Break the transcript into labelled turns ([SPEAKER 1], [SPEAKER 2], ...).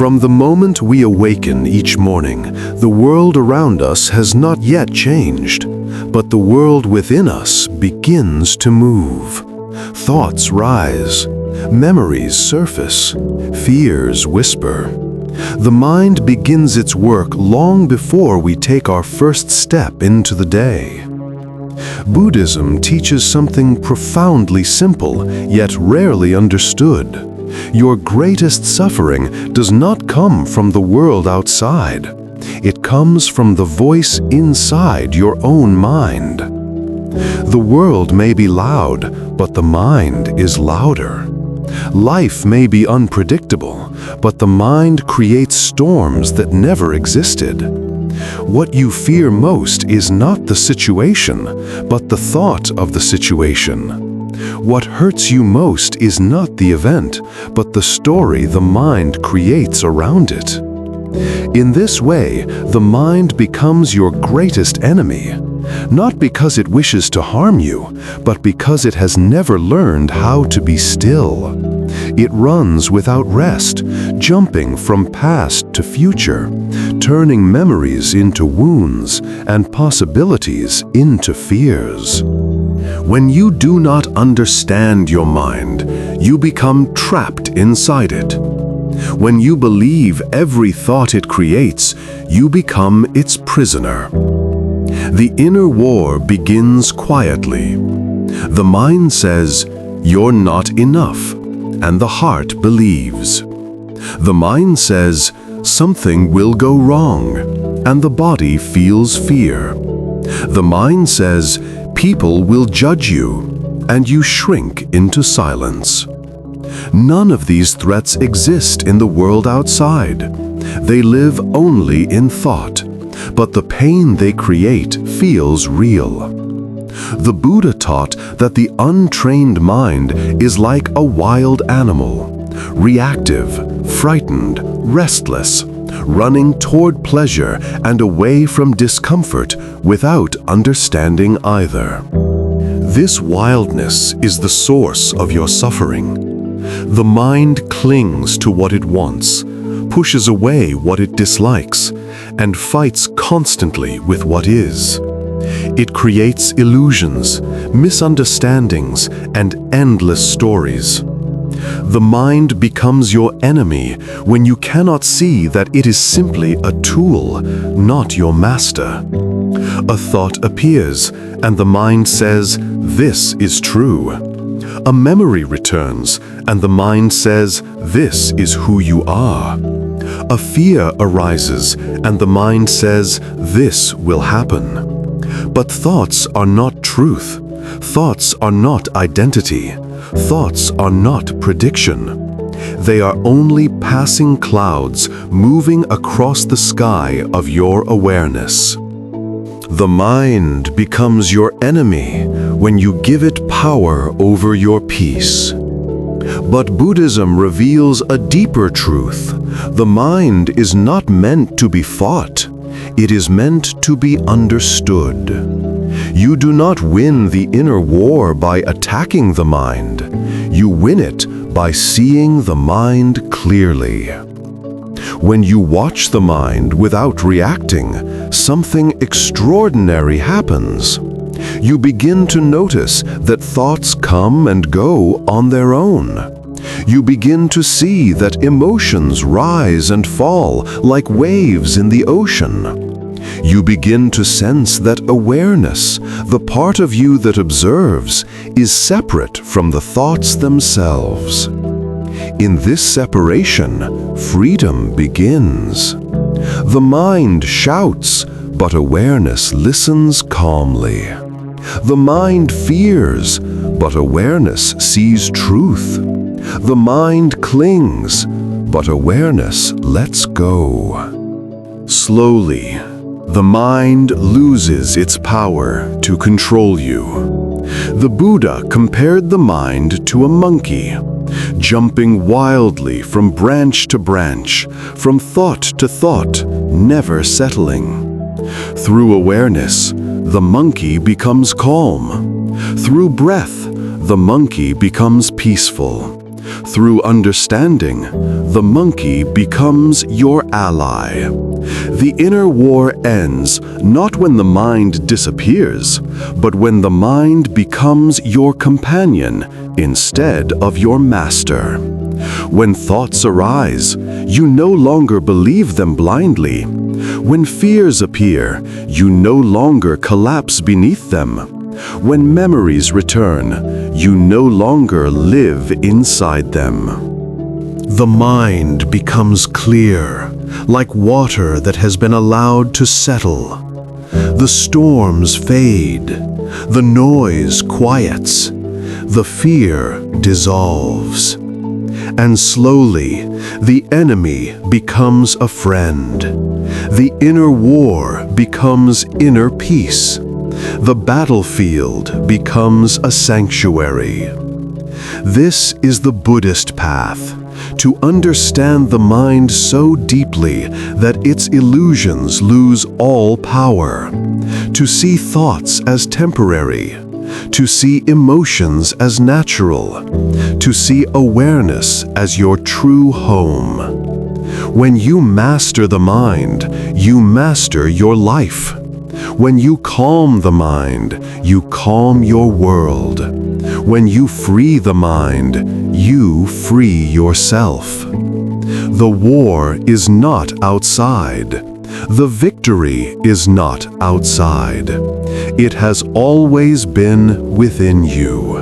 [SPEAKER 1] From the moment we awaken each morning, the world around us has not yet changed, but the world within us begins to move. Thoughts rise, memories surface, fears whisper. The mind begins its work long before we take our first step into the day. Buddhism teaches something profoundly simple, yet rarely understood. Your greatest suffering does not come from the world outside. It comes from the voice inside your own mind. The world may be loud, but the mind is louder. Life may be unpredictable, but the mind creates storms that never existed. What you fear most is not the situation, but the thought of the situation. What hurts you most is not the event, but the story the mind creates around it. In this way, the mind becomes your greatest enemy, not because it wishes to harm you, but because it has never learned how to be still. It runs without rest, jumping from past to future, turning memories into wounds and possibilities into fears. When you do not understand your mind, you become trapped inside it. When you believe every thought it creates, you become its prisoner. The inner war begins quietly. The mind says, "You're not enough," and the heart believes. The mind says, "Something will go wrong," and the body feels fear. The mind says, "People will judge you," and you shrink into silence. None of these threats exist in the world outside. They live only in thought, but the pain they create feels real. The Buddha taught that the untrained mind is like a wild animal, reactive, frightened, restless, running toward pleasure and away from discomfort without understanding either. This wildness is the source of your suffering. The mind clings to what it wants, pushes away what it dislikes, and fights constantly with what is. It creates illusions, misunderstandings, and endless stories. The mind becomes your enemy when you cannot see that it is simply a tool, not your master. A thought appears, and the mind says, "This is true." A memory returns, and the mind says, "This is who you are." A fear arises, and the mind says, "This will happen." But thoughts are not truth. Thoughts are not identity. Thoughts are not prediction. They are only passing clouds moving across the sky of your awareness. The mind becomes your enemy when you give it power over your peace. But Buddhism reveals a deeper truth. The mind is not meant to be fought. It is meant to be understood. You do not win the inner war by attacking the mind. You win it by seeing the mind clearly. When you watch the mind without reacting, something extraordinary happens. You begin to notice that thoughts come and go on their own. You begin to see that emotions rise and fall like waves in the ocean. You begin to sense that awareness, the part of you that observes, is separate from the thoughts themselves. In this separation, freedom begins. The mind shouts, but awareness listens calmly. The mind fears, but awareness sees truth. The mind clings, but awareness lets go. Slowly, the mind loses its power to control you. The Buddha compared the mind to a monkey, jumping wildly from branch to branch, from thought to thought, never settling. Through awareness, the monkey becomes calm. Through breath, the monkey becomes peaceful. Through understanding, the monkey becomes your ally. The inner war ends not when the mind disappears, but when the mind becomes your companion instead of your master. When thoughts arise, you no longer believe them blindly. When fears appear, you no longer collapse beneath them. When memories return, you no longer live inside them. The mind becomes clear, like water that has been allowed to settle. The storms fade, the noise quiets, the fear dissolves. And slowly, the enemy becomes a friend. The inner war becomes inner peace. The battlefield becomes a sanctuary. This is the Buddhist path, to understand the mind so deeply that its illusions lose all power, to see thoughts as temporary, to see emotions as natural, to see awareness as your true home. When you master the mind, you master your life. When you calm the mind, you calm your world. When you free the mind, you free yourself. The war is not outside. The victory is not outside. It has always been within you.